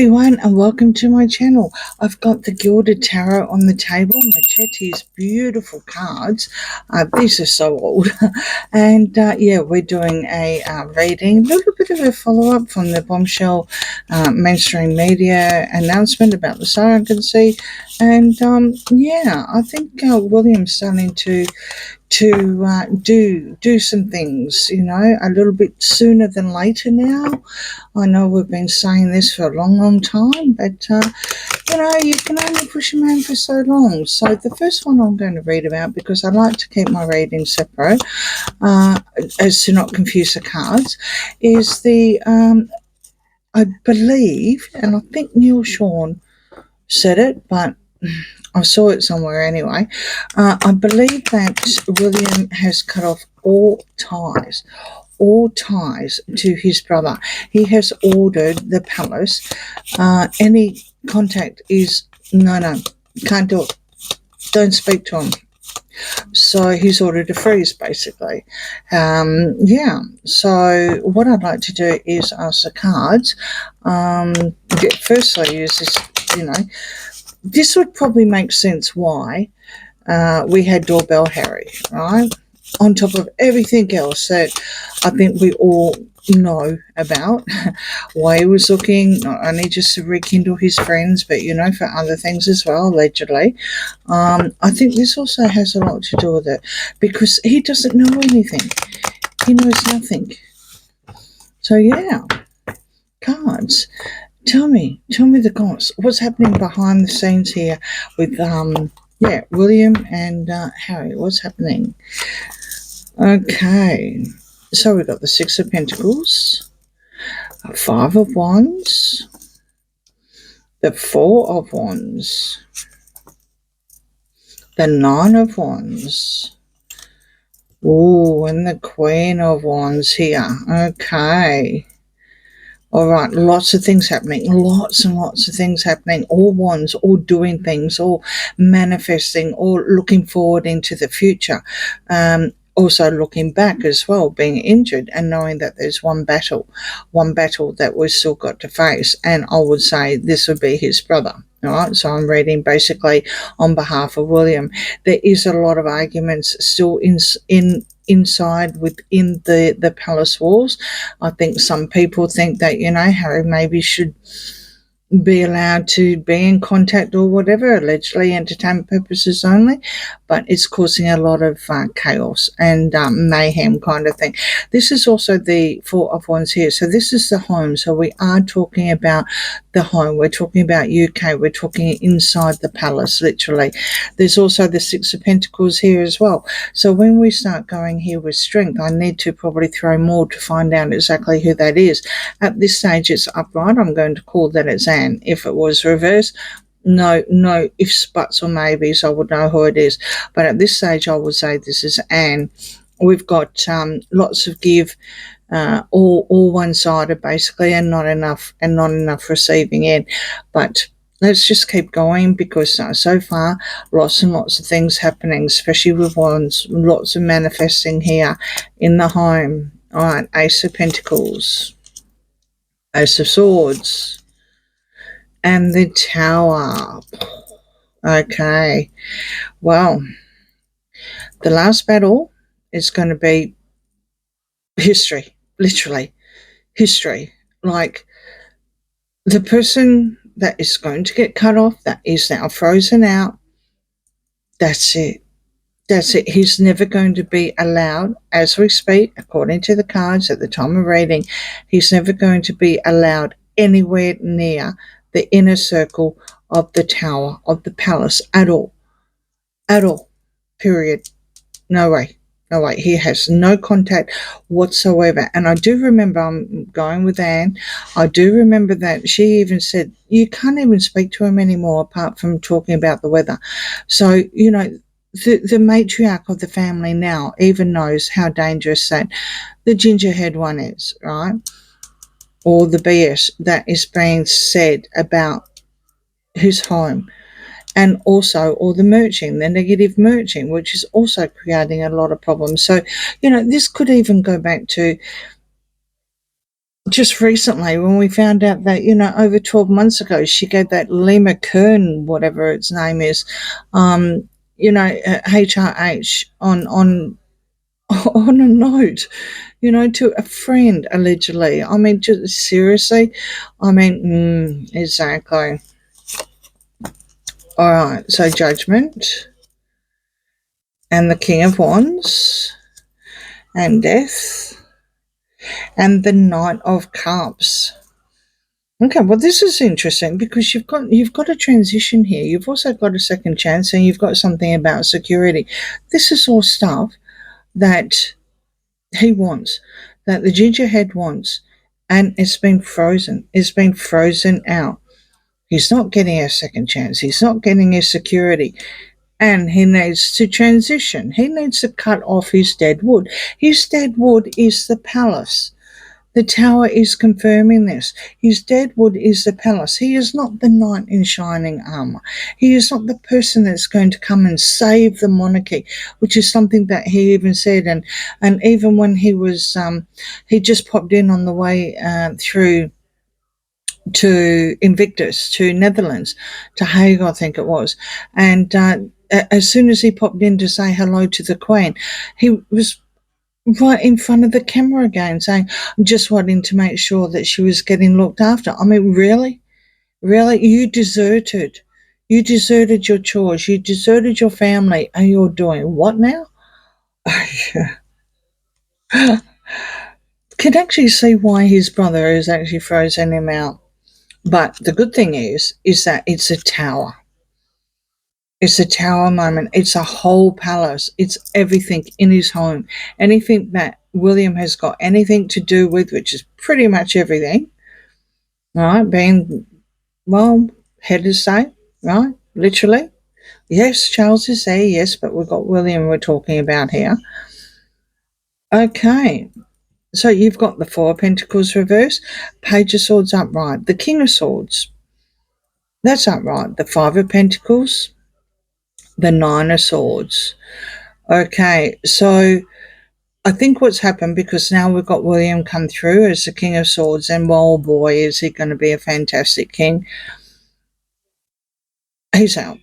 everyone, and welcome to my channel. I've got the Gilded Tarot on the table, Machetti's beautiful cards. These are so old. And yeah, we're doing a reading, a little bit of a follow-up from the bombshell mainstream media announcement about the surrogacy. And yeah, I think William's starting to do some things, you know, a little bit sooner than later now. I know we've been saying this for a long time, but you know, you can only push a man for so long. So the first one I'm going to read about, because I like to keep my readings separate as to not confuse the cards, is the I believe, and I think Neil Sean said it, but I saw it somewhere anyway. I believe that William has cut off all ties to his brother. He has ordered the palace. Any contact is no, can't do it. Don't speak to him. So he's ordered a freeze, basically. Yeah. So what I'd like to do is ask the cards. Firstly, use this, you know. This would probably make sense why we had Doorbell Harry, right? On top of everything else that I think we all know about, why he was looking not only just to rekindle his friends, but, you know, for other things as well, allegedly. I think this also has a lot to do with it, because he doesn't know anything. He knows nothing. So, yeah, cards. Tell me the goss. What's happening behind the scenes here with, yeah, William and Harry? What's happening? Okay, so we've got the Six of Pentacles, Five of Wands, the Four of Wands, the Nine of Wands, ooh, and the Queen of Wands here. Okay. All right, lots of things happening, lots and lots of things happening, all wands, all doing things, all manifesting, all looking forward into the future. Also looking back as well, being injured and knowing that there's one battle that we've still got to face. And I would say this would be his brother. All right, so I'm reading basically on behalf of William. There is a lot of arguments still inside within the palace walls. I think some people think that, you know, Harry maybe should be allowed to be in contact or whatever, allegedly entertainment purposes only, but it's causing a lot of chaos and mayhem kind of thing. This is also the Four of Wands here. So this is the home. So we are talking about the home. We're talking about UK. We're talking inside the palace, literally. There's also the Six of Pentacles here as well. So when we start going here with strength, I need to probably throw more to find out exactly who that is. At this stage, it's upright. I'm going to call that it's Anne. If it was reversed, no ifs, buts or maybes, I would know who it is. But at this stage, I would say this is Anne. We've got lots of give, all one-sided basically, and not enough receiving in. But let's just keep going, because so far lots and lots of things happening, especially with wands, lots of manifesting here in the home. All right, Ace of Pentacles, Ace of Swords, and the Tower. Okay, well, the last battle is going to be history, literally history. Like, the person that is going to get cut off, that is now frozen out, that's it. That's it. He's never going to be allowed, as we speak, according to the cards at the time of reading, he's never going to be allowed anywhere near the inner circle of the tower, of the palace, at all, period. No way. He has no contact whatsoever. And I do remember, I'm going with Anne, I do remember that she even said you can't even speak to him anymore apart from talking about the weather. So, you know, the matriarch of the family now even knows how dangerous that the gingerhead one is, right? Or the BS that is being said about his home. And also all the merging, the negative merging, which is also creating a lot of problems. So, you know, this could even go back to just recently when we found out that, over 12 months ago, she gave that Lima Kern, whatever its name is, HRH on on a note, to a friend, allegedly. I mean, just seriously. I mean, exactly. All right, so Judgment and the King of Wands and Death and the Knight of Cups. Okay, well, this is interesting because you've got a transition here. You've also got a second chance, and you've got something about security. This is all stuff that he wants, that the gingerhead wants, and it's been frozen. It's been frozen out. He's not getting a second chance. He's not getting his security. And he needs to transition. He needs to cut off his dead wood. His dead wood is the palace. The tower is confirming this. His dead wood is the palace. He is not the knight in shining armor. He is not the person that's going to come and save the monarchy, which is something that he even said. And even when he was, he just popped in on the way through to Invictus, to Netherlands, to Hague, I think it was. And as soon as he popped in to say hello to the Queen, he was right in front of the camera again saying, just wanting to make sure that she was getting looked after. I mean, really? Really? You deserted. You deserted your chores. You deserted your family. And you're doing what now? Can actually see why his brother is actually frozen him out. But the good thing is that it's a tower. It's a tower moment. It's a whole palace. It's everything in his home. Anything that William has got anything to do with, which is pretty much everything, right? Being, well, head of state, right? Literally. Yes, Charles is there, yes, but we've got William we're talking about here. Okay. So you've got the Four of Pentacles reversed, Page of Swords upright, the King of Swords, that's upright, the Five of Pentacles, the Nine of Swords. Okay, so I think what's happened, because now we've got William come through as the King of Swords, and well, boy, is he going to be a fantastic king. He's out.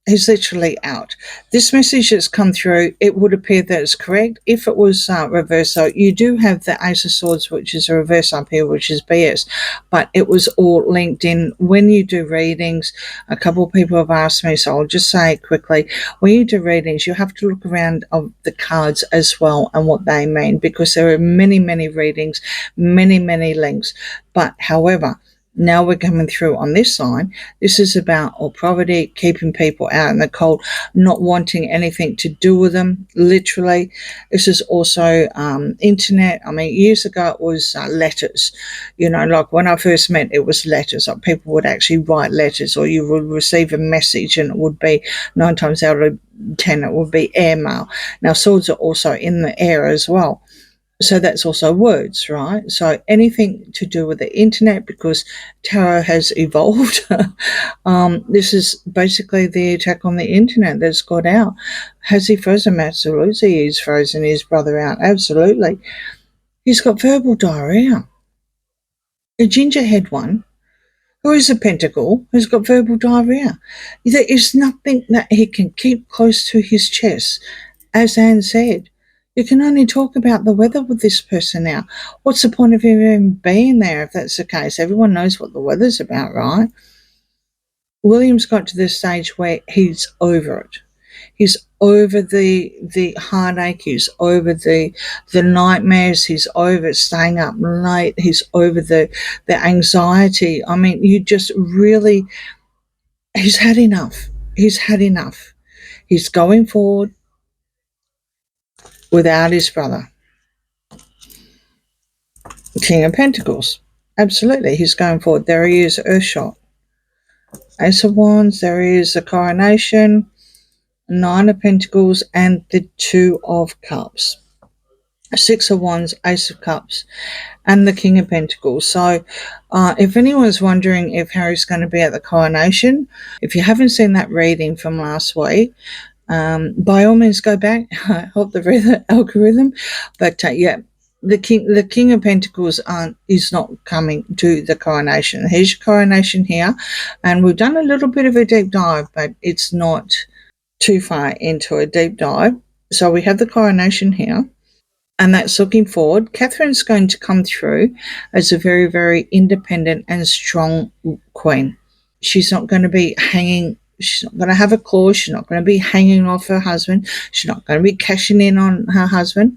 He's literally out. This message that's come through, it would appear that it's correct. If it was reversed, so you do have the Ace of Swords, which is a reverse up here, which is BS, but it was all linked in. When you do readings, a couple of people have asked me, so I'll just say it quickly. When you do readings, you have to look around of the cards as well and what they mean, because there are many, many readings, many, many links. But however, now we're coming through on this sign. This is about poverty, keeping people out in the cold, not wanting anything to do with them, literally. This is also internet. I mean, years ago it was letters. Like when I first met, it was letters. Like people would actually write letters, or you would receive a message and it would be 9 times out of 10, it would be airmail. Now, swords are also in the air as well. So that's also words, right? So anything to do with the internet, because tarot has evolved. This is basically the attack on the internet that's got out. Has he frozen? Absolutely, he's frozen his brother out. Absolutely. He's got verbal diarrhea. A gingerhead one, who is a pentacle, who's got verbal diarrhea. There is nothing that he can keep close to his chest. As Anne said, you can only talk about the weather with this person now. What's the point of him even being there if that's the case? Everyone knows what the weather's about, right? William's got to the stage where he's over it. He's over the heartache. He's over the nightmares. He's over staying up late. He's over the anxiety. I mean, you just really, he's had enough. He's had enough. He's going forward without his brother. King of Pentacles. Absolutely, he's going forward. There he is, Earthshot. Ace of Wands, there he is, the Coronation, Nine of Pentacles, and the Two of Cups. Six of Wands, Ace of Cups, and the King of Pentacles. So if anyone's wondering if Harry's going to be at the Coronation, if you haven't seen that reading from last week, by all means go back, help the algorithm. But yeah, the King of Pentacles is not coming to the coronation. Here's your coronation here, and we've done a little bit of a deep dive, but it's not too far into a deep dive. So we have the coronation here, and that's looking forward. Catherine's going to come through as a very, very independent and strong queen. She's not going to be hanging. She's not going to have a clause. She's not going to be hanging off her husband. She's not going to be cashing in on her husband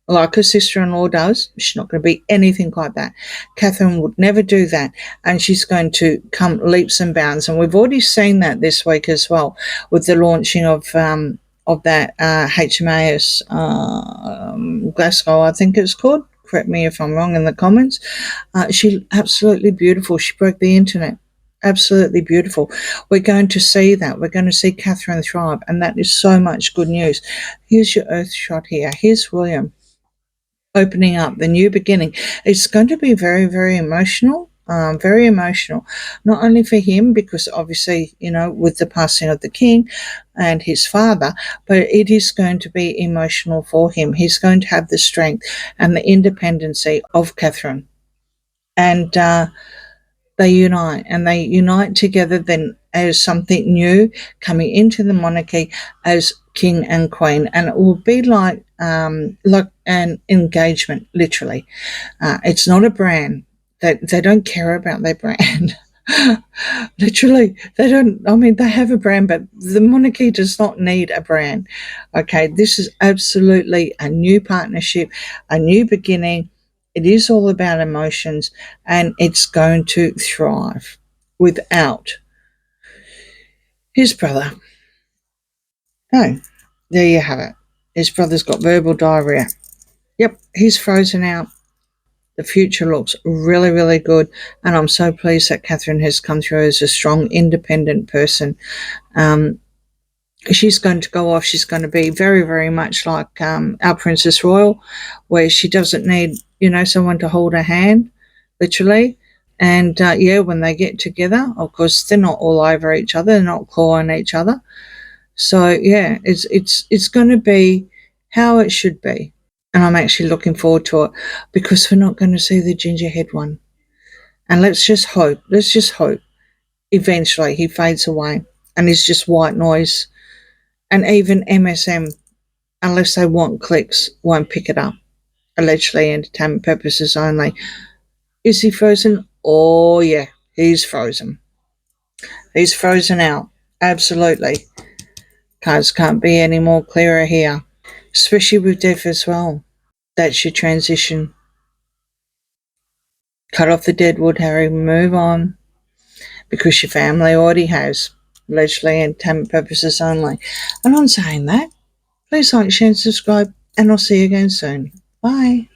like her sister-in-law does. She's not going to be anything like that. Catherine would never do that, and she's going to come leaps and bounds. And we've already seen that this week as well with the launching of that HMAS Glasgow, I think it's called. Correct me if I'm wrong in the comments. She's absolutely beautiful. She broke the internet. Absolutely beautiful. We're going to see that. We're going to see Catherine thrive, and that is so much good news. Here's your Earth shot here. Here's William opening up the new beginning. It's going to be very, very emotional. Very emotional, not only for him, because obviously, with the passing of the king and his father, but it is going to be emotional for him. He's going to have the strength and the independency of Catherine. And they unite together then as something new coming into the monarchy as king and queen. And it will be like an engagement, literally. It's not a brand. They don't care about their brand. Literally, they don't. I mean, they have a brand, but the monarchy does not need a brand. Okay, this is absolutely a new partnership, a new beginning. It is all about emotions, and it's going to thrive without his brother. Oh, there you have it. His brother's got verbal diarrhea. Yep, he's frozen out. The future looks really, really good, and I'm so pleased that Catherine has come through as a strong, independent person. She's going to go off. She's going to be very, very much like our Princess Royal, where she doesn't need, someone to hold her hand, literally. And when they get together, of course, they're not all over each other. They're not clawing each other. So yeah, it's going to be how it should be. And I'm actually looking forward to it, because we're not going to see the gingerhead one. And let's just hope eventually he fades away and is just white noise. And even MSM, unless they want clicks, won't pick it up. Allegedly entertainment purposes only. Is he frozen? Oh yeah, he's frozen. He's frozen out. Absolutely. Cards can't be any more clearer here. Especially with death as well. That's your transition. Cut off the dead wood, Harry. Move on. Because your family already has. Allegedly entertainment purposes only. And on saying that, please like, share and subscribe. And I'll see you again soon. Bye.